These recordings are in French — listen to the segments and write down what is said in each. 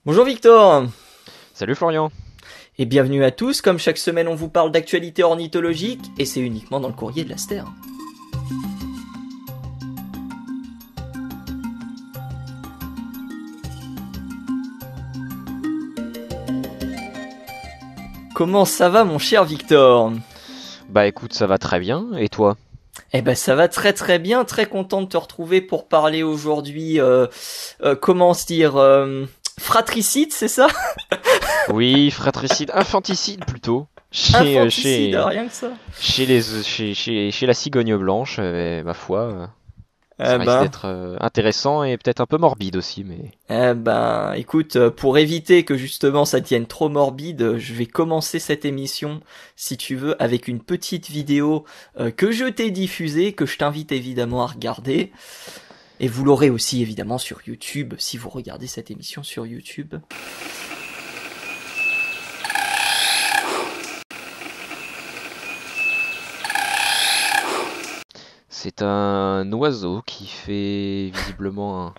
Bonjour Victor Salut Florian. et bienvenue à tous. Comme chaque semaine, on vous parle d'actualité ornithologique et c'est uniquement dans le courrier de l'Aster. Comment ça va mon cher Victor? Bah écoute, ça va très bien. Et toi? Eh ben ça va très très bien, très content de te retrouver pour parler aujourd'hui, comment se dire, fratricide, c'est ça? Oui, fratricide, infanticide plutôt. Chez, euh, Infanticide, chez, rien que ça. chez la cigogne blanche, ma foi, ça Eh risque ben, d'être intéressant et peut-être un peu morbide aussi, mais... Écoute, pour éviter que justement ça devienne trop morbide, je vais commencer cette émission, si tu veux, avec une petite vidéo que je t'ai diffusée, que je t'invite évidemment à regarder. Et vous l'aurez aussi évidemment sur YouTube, si vous regardez cette émission sur YouTube. C'est un oiseau qui fait visiblement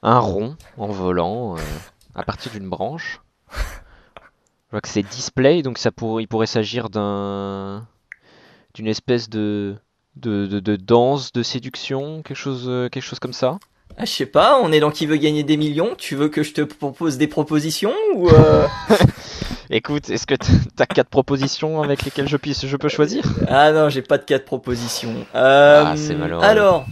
un rond en volant à partir d'une branche. Je vois que c'est display, donc il pourrait s'agir d'une espèce de danse, de séduction, quelque chose comme ça. Ah, je sais pas, on est dans Qui veut gagner des millions, tu veux que je te propose des propositions ou Écoute, est-ce que t'as quatre propositions avec lesquelles je peux choisir? Ah non, j'ai pas de cas de proposition. Ah, c'est malheureux. Alors,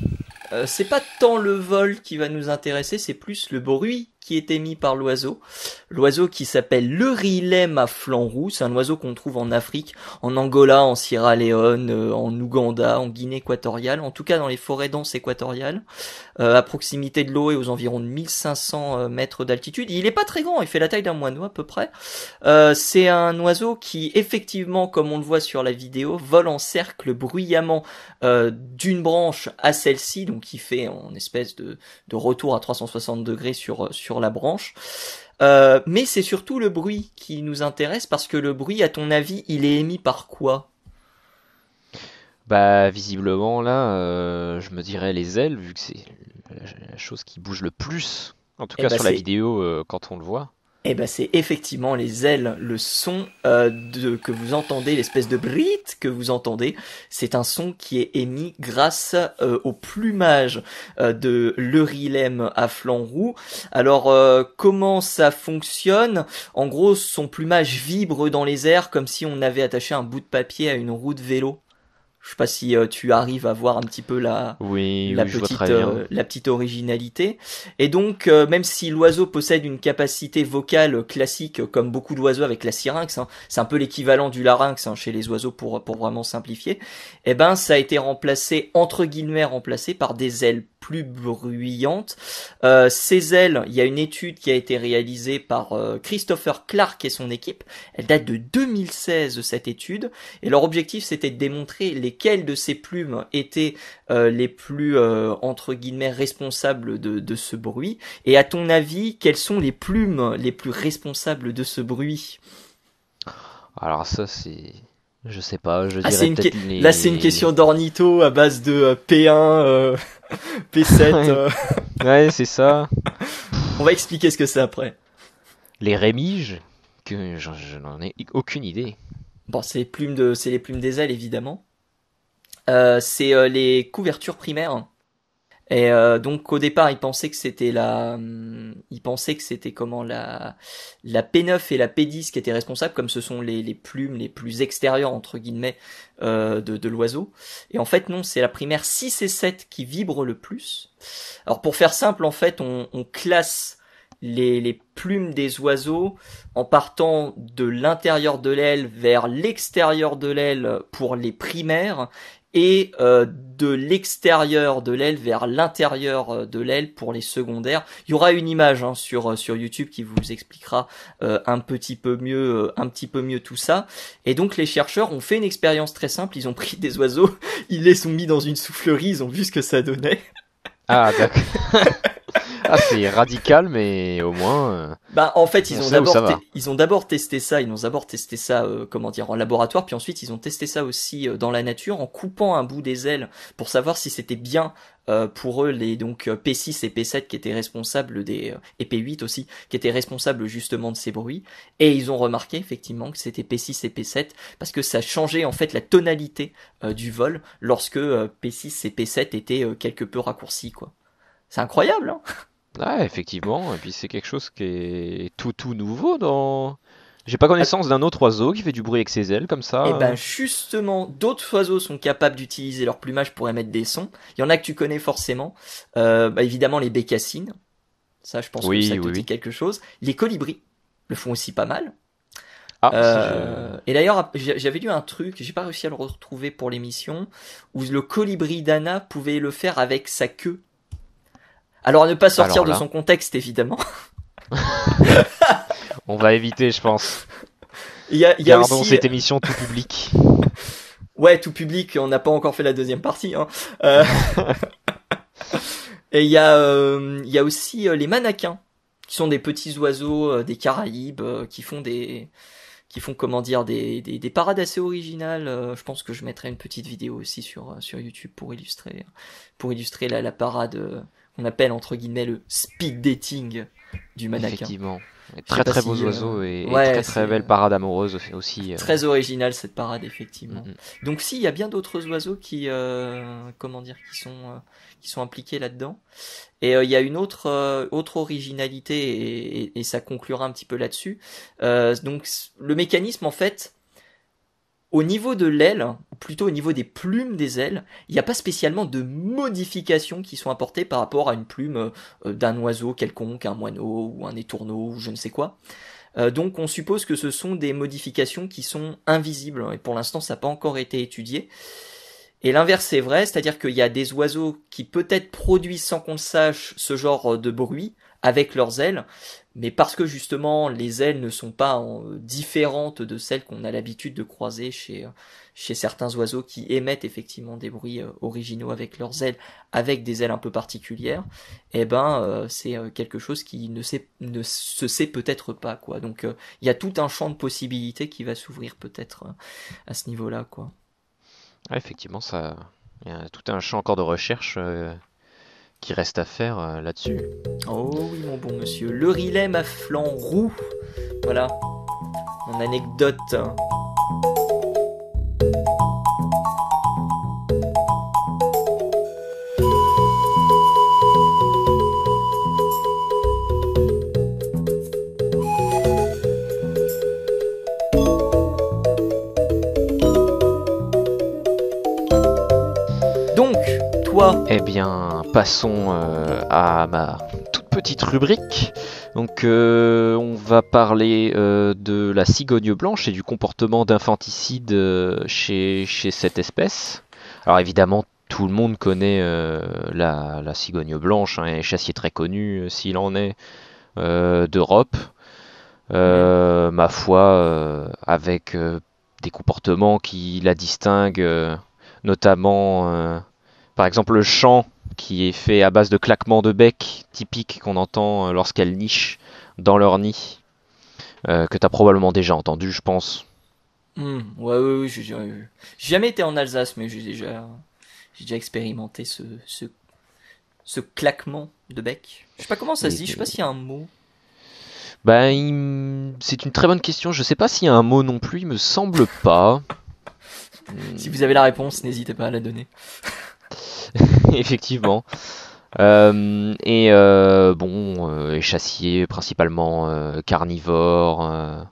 c'est pas tant le vol qui va nous intéresser, c'est plus le bruit qui est émis par l'oiseau. L'oiseau qui s'appelle le rilem à flanc roux, c'est un oiseau qu'on trouve en Afrique, en Angola, en Sierra Leone, en Ouganda, en Guinée équatoriale, en tout cas dans les forêts denses équatoriales, à proximité de l'eau et aux environs de 1500 mètres d'altitude. Il est pas très grand, il fait la taille d'un moineau à peu près. C'est un oiseau qui, effectivement, comme on le voit sur la vidéo, vole en cercle bruyamment d'une branche à celle-ci, donc qui fait en espèce de retour à 360 degrés sur la branche. Mais c'est surtout le bruit qui nous intéresse parce que le bruit, à ton avis, il est émis par quoi? Bah, visiblement, là, je me dirais les ailes, vu que c'est la chose qui bouge le plus. En tout Eh cas, ben sur la c'est vidéo, quand on le voit. Eh ben c'est effectivement les ailes, le son que vous entendez, l'espèce de brit que vous entendez, c'est un son qui est émis grâce au plumage de l'eurilemme à flanc roux. Alors comment ça fonctionne? En gros, son plumage vibre dans les airs comme si on avait attaché un bout de papier à une roue de vélo. Je sais pas si tu arrives à voir un petit peu Oui, oui, je vois très bien. la petite originalité. Et donc, même si l'oiseau possède une capacité vocale classique, comme beaucoup d'oiseaux avec la syrinx, hein, c'est un peu l'équivalent du larynx hein, chez les oiseaux pour vraiment simplifier, eh ben, ça a été remplacé, entre guillemets, remplacé par des ailes plus bruyantes. Ces ailes, il y a une étude qui a été réalisée par Christopher Clark et son équipe. Elle date de 2016, cette étude. Et leur objectif, c'était de démontrer lesquelles de ces plumes étaient les plus, entre guillemets, responsables de ce bruit. Et à ton avis, quelles sont les plumes les plus responsables de ce bruit? Alors ça, c'est... Je sais pas, je Ah, dirais peut-être là, c'est une question d'ornitho à base de P1, P7. Ouais, ouais, c'est ça. On va expliquer ce que c'est après. Les rémiges, que je n'en ai aucune idée. Bon, c'est les plumes des ailes, évidemment. C'est les couvertures primaires. Et donc au départ, ils pensaient que c'était comment la P9 et la P10 qui étaient responsables, comme ce sont les plumes les plus extérieures entre guillemets de l'oiseau. Et en fait non, c'est la primaire 6 et 7 qui vibrent le plus. Alors pour faire simple, en fait, on classe les plumes des oiseaux en partant de l'intérieur de l'aile vers l'extérieur de l'aile pour les primaires et de l'extérieur de l'aile vers l'intérieur de l'aile pour les secondaires. Il y aura une image hein, sur YouTube qui vous expliquera un petit peu mieux tout ça. Et donc les chercheurs ont fait une expérience très simple. Ils ont pris des oiseaux, ils les ont mis dans une soufflerie, ils ont vu ce que ça donnait. Ah, d'accord. Ah, c'est radical, mais au moins, Bah, en fait, on sait où ça va. ils ont d'abord testé ça, comment dire, en laboratoire, puis ensuite ils ont testé ça aussi dans la nature en coupant un bout des ailes pour savoir si c'était bien pour eux les donc P6 et P7 qui étaient responsables et P8 aussi qui étaient responsables justement de ces bruits, et ils ont remarqué effectivement que c'était P6 et P7 parce que ça changeait en fait la tonalité du vol lorsque P6 et P7 étaient quelque peu raccourcis quoi. C'est incroyable, hein. Ah, effectivement, et puis c'est quelque chose qui est tout nouveau dans... J'ai pas connaissance d'un autre oiseau qui fait du bruit avec ses ailes comme ça. Et ben justement, d'autres oiseaux sont capables d'utiliser leur plumage pour émettre des sons. Il y en a que tu connais forcément. Bah, évidemment les bécassines. Ça, je pense que ça Oui, te oui, dit oui. quelque chose. Les colibris le font aussi pas mal. Ah, si je... Et d'ailleurs, j'avais lu un truc, j'ai pas réussi à le retrouver pour l'émission, où le colibri d'Anna pouvait le faire avec sa queue. Alors à ne pas sortir Alors de là, son contexte, évidemment. on va éviter, je pense. Il y a Gardons aussi, cette émission tout public. ouais, tout public, on n'a pas encore fait la deuxième partie, hein. Euh, Et il y a aussi les mannequins, qui sont des petits oiseaux des Caraïbes, qui font comment dire des parades assez originales. Je pense que je mettrai une petite vidéo aussi sur YouTube pour illustrer la parade qu'on appelle entre guillemets le speed dating du mannequin. Effectivement. Et Je sais très pas très si beaux oiseaux et ouais, très très c'est belle parade amoureuse aussi. très original cette parade effectivement. Mm, mm. Donc si il y a bien d'autres oiseaux qui comment dire qui sont impliqués là-dedans. Et il y a une autre originalité et ça conclura un petit peu là-dessus. Donc le mécanisme en fait au niveau de l'aile, ou plutôt au niveau des plumes des ailes, il n'y a pas spécialement de modifications qui sont apportées par rapport à une plume d'un oiseau quelconque, un moineau ou un étourneau ou je ne sais quoi. Donc on suppose que ce sont des modifications qui sont invisibles et pour l'instant ça n'a pas encore été étudié. Et l'inverse est vrai, c'est-à-dire qu'il y a des oiseaux qui peut-être produisent sans qu'on le sache ce genre de bruit avec leurs ailes, mais parce que justement les ailes ne sont pas différentes de celles qu'on a l'habitude de croiser chez certains oiseaux qui émettent effectivement des bruits originaux avec leurs ailes, avec des ailes un peu particulières, et ben c'est quelque chose qui ne se sait peut-être pas quoi. Donc il y a tout un champ de possibilités qui va s'ouvrir peut-être à ce niveau-là quoi. Ouais, effectivement, ça, il y a tout un champ encore de recherche qui reste à faire là-dessus. Oh oui, mon bon monsieur. Le rilem à flanc roux. Voilà, mon anecdote. Donc, toi, Eh bien, passons à ma toute petite rubrique. Donc, on va parler de la cigogne blanche et du comportement d'infanticide chez cette espèce. Alors, évidemment, tout le monde connaît la cigogne blanche, hein, un chassier très connu, s'il en est, d'Europe. Ma foi, avec des comportements qui la distinguent, notamment, par exemple, le chant qui est fait à base de claquements de bec typiques qu'on entend lorsqu'elles nichent dans leur nid, que tu as probablement déjà entendu, je pense. ouais, ouais, ouais, j'ai jamais été en Alsace, mais j'ai déjà expérimenté ce claquement de bec. Je sais pas comment ça se Et- dit, je sais pas s'il y a un mot. Ben, c'est une très bonne question. Je sais pas s'il y a un mot non plus, il me semble pas. Si vous avez la réponse, n'hésitez pas à la donner. Effectivement. Bon, échassier principalement carnivore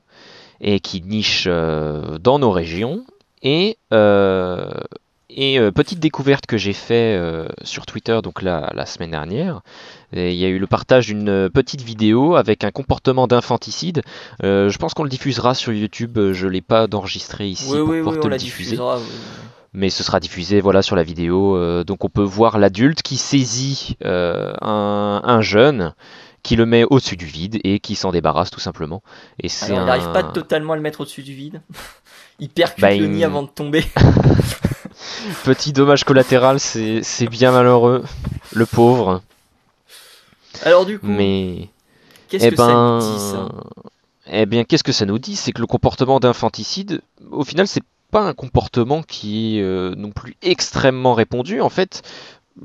et qui niche dans nos régions. Petite découverte que j'ai fait sur Twitter donc la semaine dernière, et il y a eu le partage d'une petite vidéo avec un comportement d'infanticide. Je pense qu'on le diffusera sur YouTube. Je l'ai pas d'enregistré ici Oui, pour oui, pouvoir oui, te on le la diffuser. diffusera. Oui, Mais ce sera diffusé voilà sur la vidéo. Donc on peut voir l'adulte qui saisit un jeune, qui le met au-dessus du vide et qui s'en débarrasse tout simplement. Et c'est Alors, il n'arrive pas un totalement à le mettre au-dessus du vide. Il bah, percute le nid avant de tomber. petit dommage collatéral, c'est bien malheureux, le pauvre. Alors du coup, Mais qu'est-ce eh que ça nous dit ben, ça? eh bien, qu'est-ce que ça nous dit? C'est que le comportement d'infanticide, au final, c'est pas un comportement qui est non plus extrêmement répandu. En fait,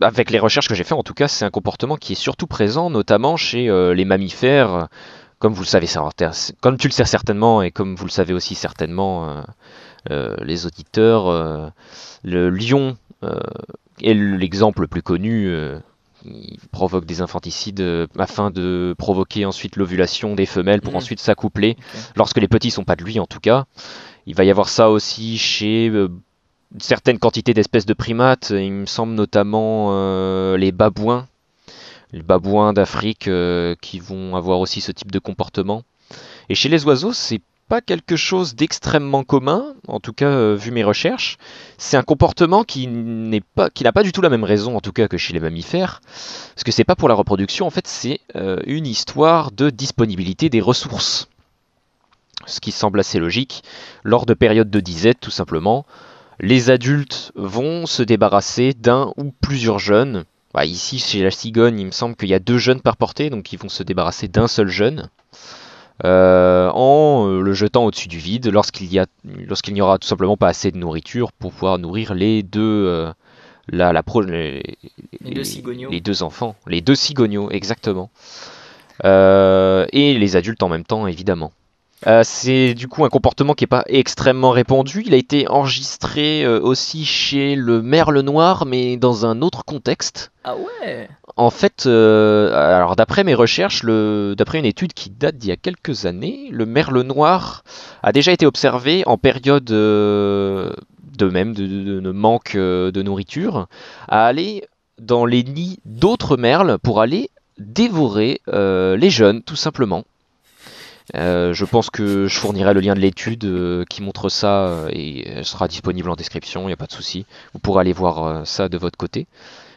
avec les recherches que j'ai fait, en tout cas, c'est un comportement qui est surtout présent, notamment chez les mammifères, comme vous le savez, comme tu le sais certainement, et comme vous le savez aussi certainement, les auditeurs, le lion est l'exemple le plus connu. Il provoque des infanticides afin de provoquer ensuite l'ovulation des femelles pour ensuite s'accoupler, Ok. lorsque les petits sont pas de lui en tout cas. Il va y avoir ça aussi chez certaines quantités d'espèces de primates, il me semble notamment les babouins d'Afrique qui vont avoir aussi ce type de comportement. Et chez les oiseaux, c'est pas quelque chose d'extrêmement commun, en tout cas vu mes recherches. C'est un comportement qui n'a pas du tout la même raison, en tout cas que chez les mammifères, parce que c'est pas pour la reproduction. En fait, c'est une histoire de disponibilité des ressources, ce qui semble assez logique. Lors de périodes de disette, tout simplement, les adultes vont se débarrasser d'un ou plusieurs jeunes. Bah, ici, chez la cigogne, il me semble qu'il y a 2 jeunes par portée, donc ils vont se débarrasser d'un seul jeune en le jetant au-dessus du vide lorsqu'il n'y aura tout simplement pas assez de nourriture pour pouvoir nourrir les deux Les deux cigognos. les deux enfants, les 2 cigognos exactement, et les adultes en même temps évidemment. C'est du coup un comportement qui n'est pas extrêmement répandu. Il a été enregistré aussi chez le merle noir, mais dans un autre contexte. Ah ouais. En fait, alors d'après mes recherches, d'après une étude qui date d'il y a quelques années, le merle noir a déjà été observé en période de manque de nourriture, à aller dans les nids d'autres merles pour aller dévorer les jeunes, tout simplement. Je pense que je fournirai le lien de l'étude qui montre ça et elle sera disponible en description, il n'y a pas de souci. Vous pourrez aller voir ça de votre côté.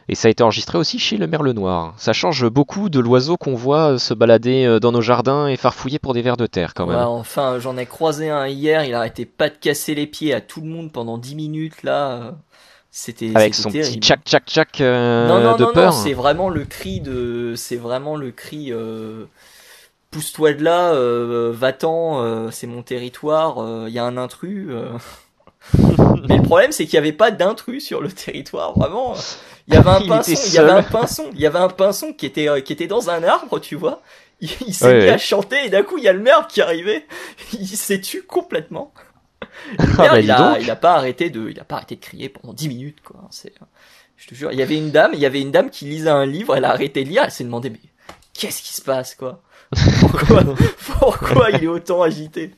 Et ça a été enregistré aussi chez le merle noir. Ça change beaucoup de l'oiseau qu'on voit se balader dans nos jardins et farfouiller pour des vers de terre quand Ouais, même. enfin, j'en ai croisé un hier, il arrêtait pas de casser les pieds à tout le monde pendant 10 minutes là. Avec C'était son petit terrible. tchac tchac tchac Non, non, de non, non, peur. c'est vraiment le cri, pousse-toi de là, va-t'en, c'est mon territoire, il y a un intrus. Mais le problème, c'est qu'il y avait pas d'intrus sur le territoire, vraiment. Il y avait un Il était pinson, il y avait un seul. pinson, il y avait un pinson qui était dans un arbre, tu vois. Il s'est Ouais, mis à ouais. chanter et d'un coup, il y a le merle qui arrivait. Il s'est tué complètement. Le Ah bah merle, dis donc. il a pas arrêté de crier pendant 10 minutes, quoi. Je te jure, il y avait une dame qui lisait un livre, elle a arrêté de lire, elle s'est demandé, mais qu'est-ce qui se passe, quoi? Pourquoi, pourquoi il est autant agité?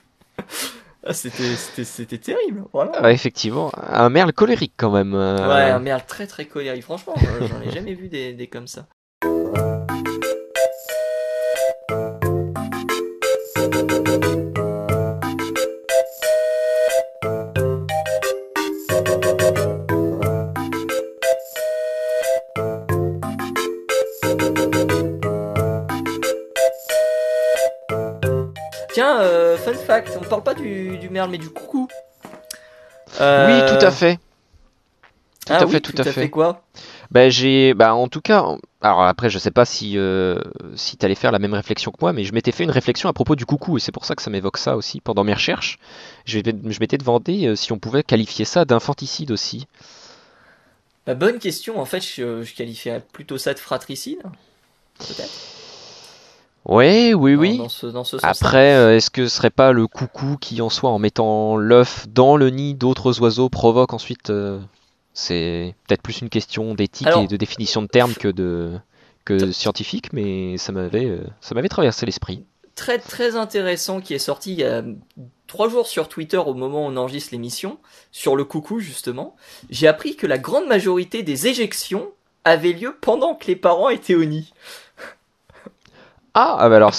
Ah, c'était terrible, vraiment. Ouais, effectivement, un merle colérique quand même. Ouais, un merle très très colérique. Franchement, j'en ai jamais vu des comme ça. Tiens, fun fact, on parle pas du merle mais du coucou. Oui, tout à fait. Tout Ah à oui, fait, tout à fait. quoi? Bah en tout cas, alors après je sais pas si t'allais faire la même réflexion que moi, mais je m'étais fait une réflexion à propos du coucou et c'est pour ça que ça m'évoque ça aussi pendant mes recherches. Je m'étais demandé si on pouvait qualifier ça d'infanticide aussi. Bah, bonne question, en fait, je qualifierais plutôt ça de fratricide, peut-être, Ouais, oui, oui. dans ce sens-là. Après, est-ce que ce serait pas le coucou qui en soi, en mettant l'œuf dans le nid d'autres oiseaux, provoque ensuite c'est peut-être plus une question d'éthique et Alors, de définition de termes que scientifique, mais ça m'avait traversé l'esprit. très très intéressant qui est sorti il y a 3 jours sur Twitter au moment où on enregistre l'émission, sur le coucou justement. J'ai appris que la grande majorité des éjections avaient lieu pendant que les parents étaient au nid. Ah bah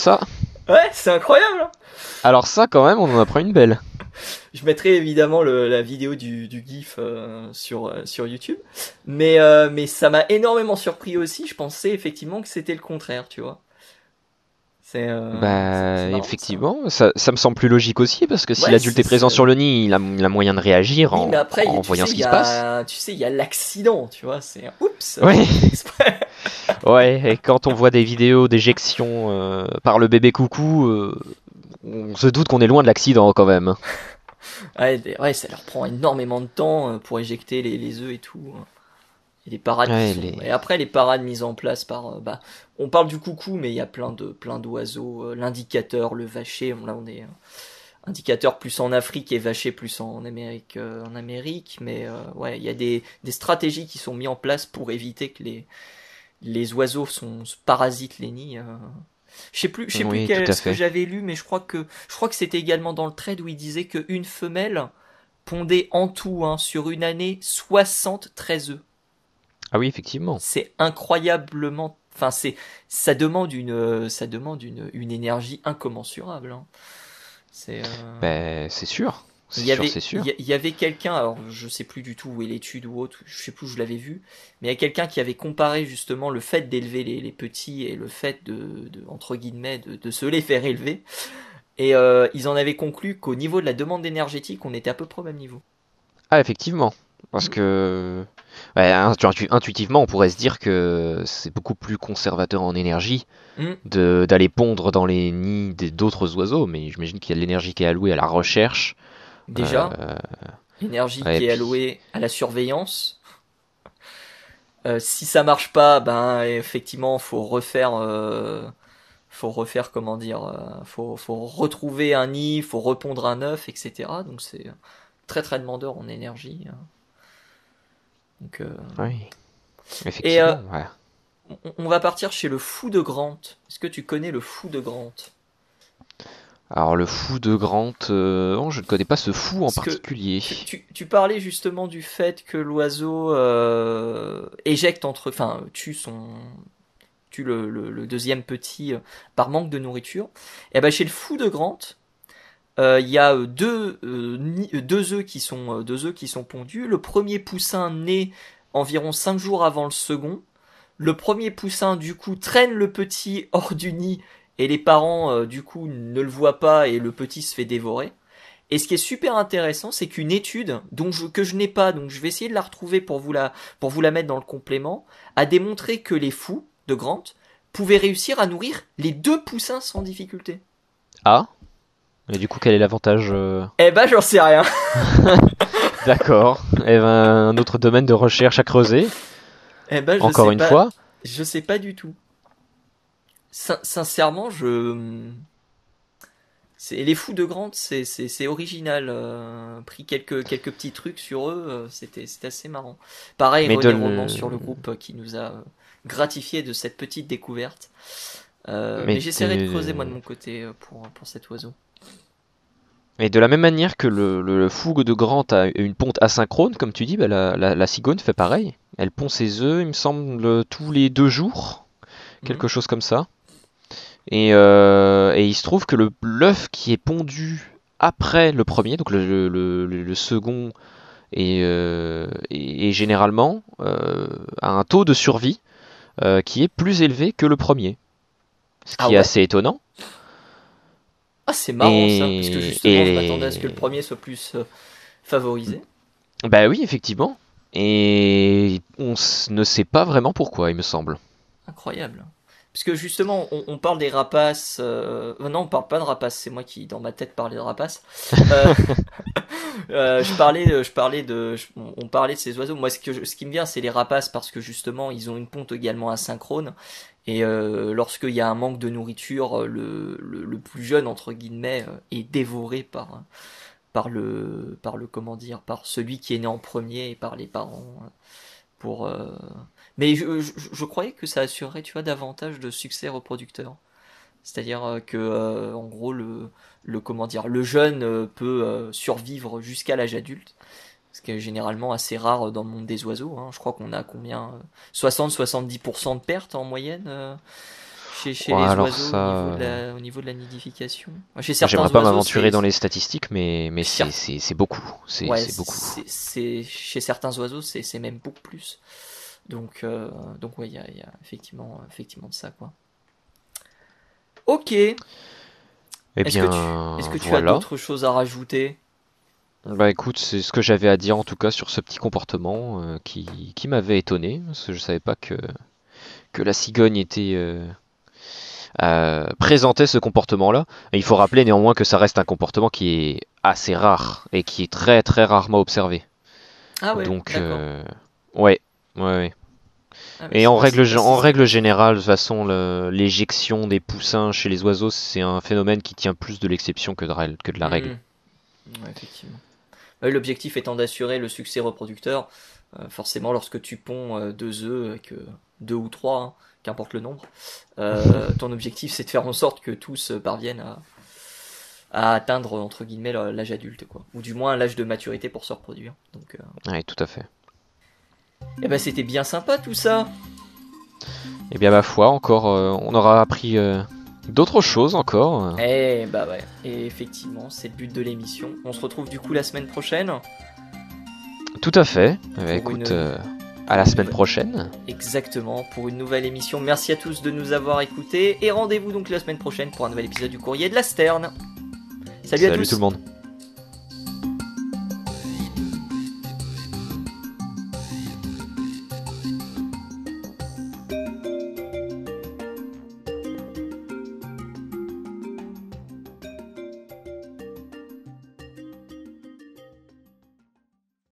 Ouais, c'est incroyable, hein. alors ça quand même, on en apprend une belle. Je mettrai évidemment la vidéo du GIF sur YouTube. Mais ça m'a énormément surpris aussi. Je pensais effectivement que c'était le contraire, tu vois. C'est Bah marrant, ça. effectivement, ça me semble plus logique aussi parce que si Ouais, l'adulte est présent sur le nid, il a moyen de réagir Oui, mais après, en tu voyant sais, ce qui se passe. tu sais, il y a l'accident, tu vois. C'est oups, Oui. j'ai fait exprès. Ouais, et quand on voit des vidéos d'éjection par le bébé coucou, on se doute qu'on est loin de l'accident quand même. Ouais, ouais, ça leur prend énormément de temps pour éjecter les œufs et tout. Et les parades qui Ouais, sont. Et après les parades mises en place par. On parle du coucou, mais il y a plein d'oiseaux. L'indicateur, le vacher. Là, on est indicateur plus en Afrique et vacher plus en Amérique. Mais ouais, il y a des stratégies qui sont mises en place pour éviter que les oiseaux parasitent les nids. Je sais plus oui, tout à ce que fait. j'avais lu, mais je crois que c'était également dans le trade où il disait qu'une femelle pondait en tout, hein, sur une année 73 œufs. Ah oui, effectivement. C'est incroyablement, enfin ça demande une énergie incommensurable, hein. C'est Ben, c'est sûr. Il C'est y sûr, avait, c'est sûr. il y avait quelqu'un, alors je sais plus du tout où est l'étude ou autre, je sais plus où je l'avais vu, mais il y a quelqu'un qui avait comparé justement le fait d'élever les petits et le fait entre guillemets, de se les faire élever. Et ils en avaient conclu qu'au niveau de la demande énergétique, on était à peu près au même niveau. Ah, effectivement. Parce Mm. que ouais, intuitivement, on pourrait se dire que c'est beaucoup plus conservateur en énergie Mm. d'aller pondre dans les nids d'autres oiseaux, mais j'imagine qu'il y a de l'énergie qui est allouée à la recherche. Euh, Déjà, l'énergie ouais, et qui est puis, allouée à la surveillance. Si ça marche pas, ben effectivement, faut refaire comment dire, faut retrouver un nid, faut repondre un œuf, etc. Donc c'est très demandeur en énergie, hein. Donc, oui, et effectivement, ouais. on va partir chez le fou de Grant. Est-ce que tu connais le fou de Grant? Alors le fou de Grant, non, je ne connais pas ce fou en Parce que particulier. tu parlais justement du fait que l'oiseau éjecte enfin tue le deuxième petit par manque de nourriture. Et ben chez le fou de Grant, il y a deux œufs qui sont pondus. Le premier poussin naît environ 5 jours avant le second. Le premier poussin, du coup, traîne le petit hors du nid et les parents, du coup, ne le voient pas et le petit se fait dévorer. Et ce qui est super intéressant, c'est qu'une étude que je n'ai pas, donc je vais essayer de la retrouver pour vous la mettre dans le complément, a démontré que les fous de Grant pouvaient réussir à nourrir les deux poussins sans difficulté. Ah, et du coup, quel est l'avantage Eh ben, j'en sais rien. D'accord. Et ben, un autre domaine de recherche à creuser, Eh ben, encore une fois. je sais pas du tout. Sincèrement, les fous de Grant, c'est original. Pris quelques petits trucs sur eux, c'était assez marrant. Pareil, Mais de, René Roman l- sur le groupe qui nous a gratifié de cette petite découverte. Mais mais j'essaierai de creuser moi de de, mon côté pour cet oiseau. mais de la même manière que le fougue de Grant a une ponte asynchrone, comme tu dis, bah, la cigogne fait pareil. Elle pond ses œufs, il me semble, tous les 2 jours, Mhm. quelque chose comme ça. Et il se trouve que l'œuf qui est pondu après le premier, donc le second, et généralement a un taux de survie qui est plus élevé que le premier. Ce Ah qui est ouais? assez étonnant. Ah, c'est marrant ça, parce que Et, justement, je m'attendais à ce que le et premier soit plus favorisé. bah oui, effectivement. Et ne sait pas vraiment pourquoi, il me semble. Incroyable. Parce que justement, on parle des rapaces. Non, on parle pas de rapaces, c'est moi qui, dans ma tête, parlais de rapaces. Euh, on parlait de ces oiseaux. Moi, ce qui me vient, c'est les rapaces parce que justement, ils ont une ponte également asynchrone. Et lorsqu'il y a un manque de nourriture, le plus jeune entre guillemets est dévoré comment dire, par celui qui est né en premier et par les parents. Pour Mais je croyais que ça assurerait, tu vois, davantage de succès reproducteur. C'est-à-dire que en gros le comment dire, le jeune peut survivre jusqu'à l'âge adulte, ce qui est généralement assez rare dans le monde des oiseaux, hein. Je crois qu'on a combien 60-70% de pertes en moyenne chez Ouais, les alors oiseaux ça, au niveau de la nidification. Chez moi, certains j'aimerais pas oiseaux, m'aventurer dans les statistiques, mais cer- c'est beaucoup. ouais, C'est beaucoup. chez certains oiseaux, c'est même beaucoup plus. Donc, ouais, il y a effectivement de ça, quoi. Ok. Eh Est-ce bien, que tu as voilà. d'autres choses à rajouter? Bah écoute, c'est ce que j'avais à dire en tout cas sur ce petit comportement qui m'avait étonné, parce que je savais pas que la cigogne présentait ce comportement-là. Et il faut rappeler néanmoins que ça reste un comportement qui est assez rare et qui est très très rarement observé. Ah ouais, Donc, d'accord. ouais, ouais, ouais. Ah, mais Et c'est pas en si... règle générale, de toute façon, l'éjection des poussins chez les oiseaux, c'est un phénomène qui tient plus de l'exception que de la règle. Hmm, ouais, effectivement. Ouais, l'objectif étant d'assurer le succès reproducteur, forcément lorsque tu ponds deux œufs, avec deux ou trois, hein, qu'importe le nombre, ton objectif c'est de faire en sorte que tous parviennent à atteindre entre guillemets l'âge adulte, quoi. Ou du moins l'âge de maturité pour se reproduire. Donc, Ouais, tout à fait. eh ben, c'était bien sympa tout ça. Eh bien, ma foi, encore, on aura appris d'autres choses encore. Eh bah ouais, et effectivement, c'est le but de l'émission. On se retrouve du coup la semaine prochaine Tout à fait. Eh bien, pour écoute, une, à pour la une semaine nouvelle. prochaine. Exactement, pour une nouvelle émission. Merci à tous de nous avoir écoutés et rendez-vous donc la semaine prochaine pour un nouvel épisode du Courrier de la Sterne. Salut à Salut tout tous. le monde.